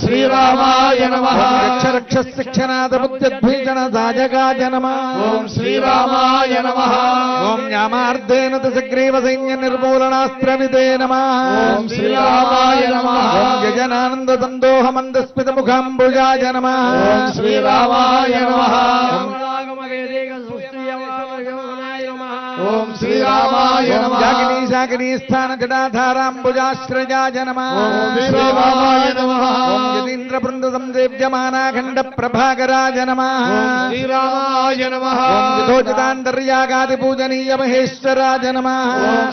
శ్రీరామాయ నమః రక్ష రక్ష శిక్షనాథ బుద్ధ్యద్భీషణ సాజగాయ నమః శ్రీరామాయ నమః జ్ఞామార్ధేన దశగ్రీవ సైన్య నిర్మూలనాస్త్ర విదే నమః శ్రీరామాయ నమః యజనానంద సందోహ మందస్మిత ముఖాంబుజాయ నమః శ్రీరామాయ నమః ఓం శ్రీరామాయ నమః జాగినీ శాకినీ స్థాన జటాధారాంబుజాశ్రయాయ నమః శ్రీరామాయ నమః యతీంద్ర బృంద సందేవ్యమానాఖండ ప్రభాకరాయ నమః శ్రీరామాయ నమః యథోచితాంతర్యాగాది పూజనీయ మహేశ్వరాయ నమః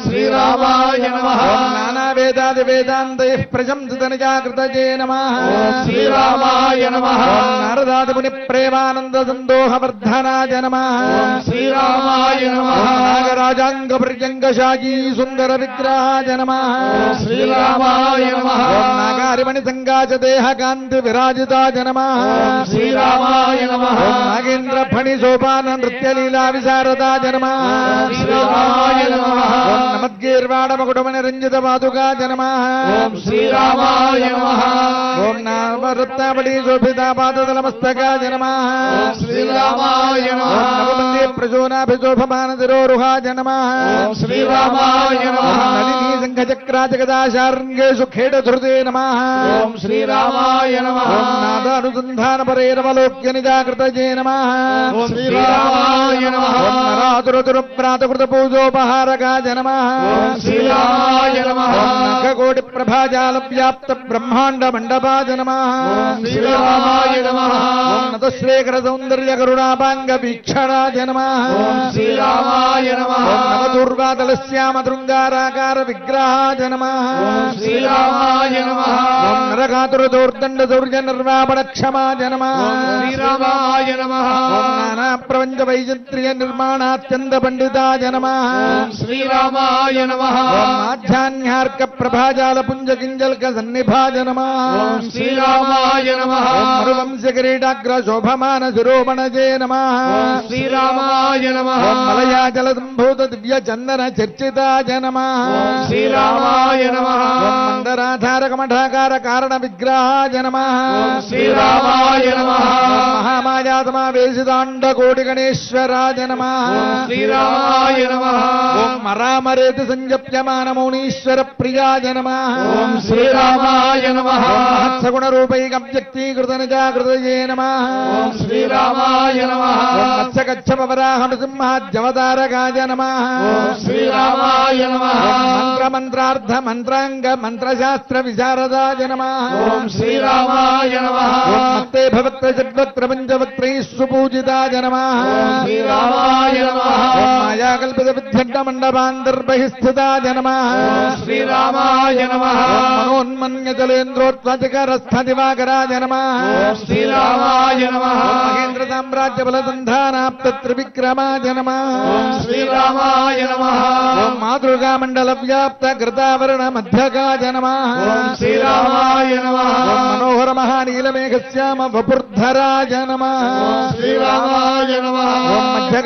శ్రీరామాయ నమః నానా వేదాది వేదాంతైః ప్రశంసిత నిజాకృతజే నమః శ్రీరామాయ నమః నారదాది ముని ప్రేమానంద సందోహ వర్ధనాయ నమః శ్రీరామాయ నమః నాగరాజాంగ పర్యంగశాయీ సుందర విగ్రహాయ నమః శ్రీరామాయ నమః నాగారిమణి సంగాచ దేహ కాంతి విరాజితాయ నమః శ్రీరామాయ నమః నాగేంద్ర ఫణి సోపాన నృత్య లీలా విశారదాయ నమః శ్రీరామాయ నమః నమద్గీర్వాణ మకుటమణి రంజిత పాదుకాయ నమః శ్రీరామాయ నమః ఓం నామరత్నావళి శోభితా పాదతలమస్తకాయ నమః శ్రీరామాయ నమః నవమంది ప్రచోనాభిశోభమాన శిరోరుహాయ నమః శ్రీరామాయ నమః నళినీ సంఘచక్రాచకదాశార్ంగేషు ఖేడధృతే నమః శ్రీరామాయ నమః నాదానుసంధాన పరేరవలోక్య నిజాకృతజే నమః శ్రీరామాయ నమః నరాతురతుర ప్రాతకృత పూజోపహారకాయ నమః శ్రీరామాయ నమః నఖకోటి ప్రభాజాల వ్యాప్త బ్రహ్మాండ మండపాయ నమః శ్రీరామాయ నమః నతశ్రేఖర సౌందర్య కరుణాపాంగ వీక్షణాయ నమః శ్రీరామాయ నమః నవదుర్వాదలశ్యామ దృంగారాకార విగ్రహాయ నమః శ్రీరామాయ నమః నరకాతుర దౌర్దండ దౌర్య నిర్వాపణ క్షమాయ నమః శ్రీరామాయ నమః నానా ప్రపంచ వైచిత్ర్య నిర్మాణాత్యంత పండితాయ నమః శ్రీరామాయ నమః ఆధ్యాన్యార్క ప్రభాజాల పుంజ కింజల్క సన్నిభాయ నమః శ్రీరామాయ నమః మరువంశ కిరీటాగ్ర శోభమాన శిరోమణజే నమః శ్రీరామాయ నమః మలయాచల సంభూత దివ్య చందన చర్చితాయ నమః శ్రీరామాయ నమః మందరాధారక మఠాకార కారణ విగ్రహాయ నమః శ్రీరామాయ నమః మహామాయా సమావేశితాండ కోటి గణేశ్వరాయ నమః శ్రీరామాయ నమః మరామరేతి సంజప్యమాన మౌనీశ్వర ప్రియాయ నమః శ్రీరామాయ నమః మహత్సగుణ రూపైక వ్యక్తీకృత నిజాకృతయే నమః శ్రీరామాయ నమః మత్స్యకచ్చపవరాహ నృసింహాద్యవతారకాయ నమః శ్రీరామాయ నమః మంత్రమంత్రార్థ మంత్రాంగ మంత్రశాస్త్ర విశారదాయ నమః శ్రీరామాయ నమః మత్తే భవత్ర షడ్వక్త్ర పంచవక్త్రైః సుపూజితాయ నమః శ్రీరామాయ నమః మాయాకల్పిత విద్యండ మండపాంతర్బహిస్థితాయ నమః శ్రీరామాయ నమః మనోన్మన్యజలేంద్రోత్వధికరస్థ దివాకరాయ నమః శ్రీరామాయ నమః మహేంద్ర సామ్రాజ్య బలసంధానాప్త త్రివిక్రమాయ నమః శ్రీరామాయ నమః మాతృగా మండల వ్యాప్త కృతావరణ మధ్యకాయ నమః శ్రీరామాయ నమః మనోహర మహానీలమేఘశ్యామ వపుర్ధరాయ నమః శ్రీరామాయ నమః మధ్య